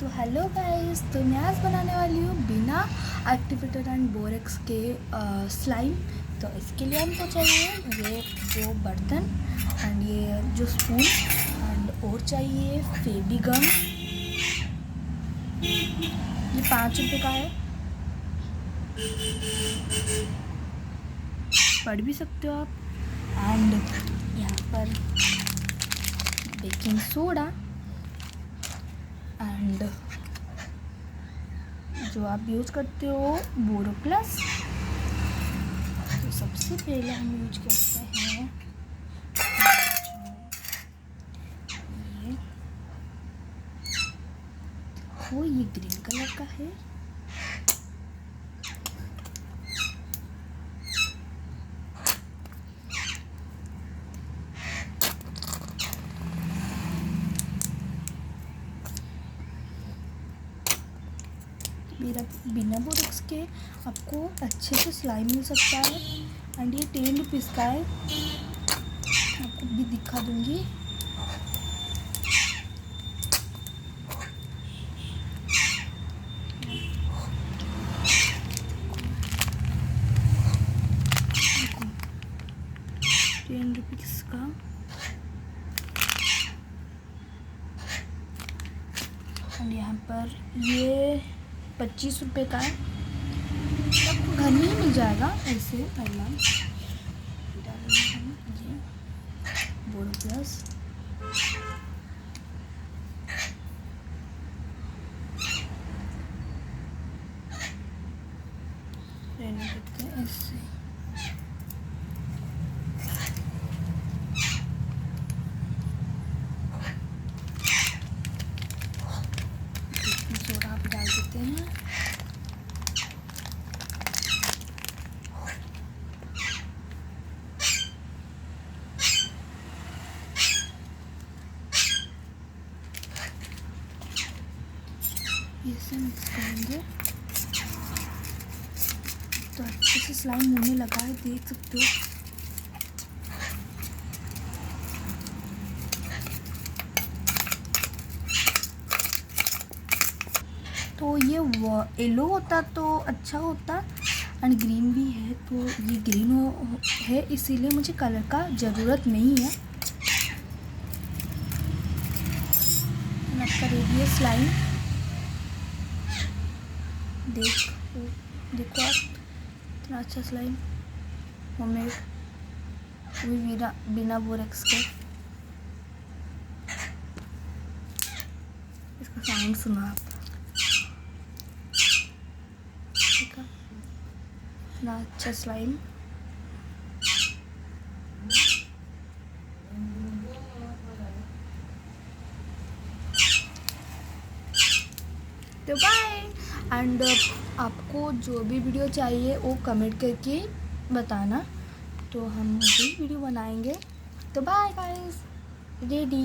तो hello guys, तो मैं आज बनाने वाली हूँ बिना एक्टिवेटर एंड बोरेक्स के स्लाइम। तो इसके लिए हमको चाहिए ये जो बर्तन एंड ये जो स्पून एंड और चाहिए फेविगम। ये 5 रुपये का है, पढ़ भी सकते हो आप। एंड यहाँ पर बेकिंग सोडा एंड जो आप यूज़ करते हो बोरोप्लस। तो सबसे पहले हम यूज करते हैं ये ग्रीन कलर का है। मेरा बिना बोरेक्स के आपको अच्छे से स्लाइम मिल सकता है एंड ये 10 रुपीज़ का है। आपको भी दिखा दूंगी। ₹10 का एंड यहाँ पर ये 25 रुपये का है। आपको घर में ही मिल जाएगा ऐसे। पहला डालेंगे हम ये बोरोप्लस, रहने देते हैं ऐसे। सोडा आप डाल देते हैं। इसे मिक्स करेंगे तो अच्छे से स्लाइम होने लगा है, देख सकते हो। तो ये येलो होता तो अच्छा होता एंड ग्रीन भी है, तो ये ग्रीन है इसीलिए मुझे कलर का ज़रूरत नहीं है। आपका रेडी है स्लाइम। देखो आप, इतना अच्छा स्लाइम होममेड, वो भी बिना बोरेक्स के। इसका साउंड सुनो आप, इतना अच्छा स्लाइम। तो बाय। एंड आपको जो भी वीडियो चाहिए वो कमेंट करके बताना, तो हम भी वीडियो बनाएंगे। तो बाय गाइस, रेडी।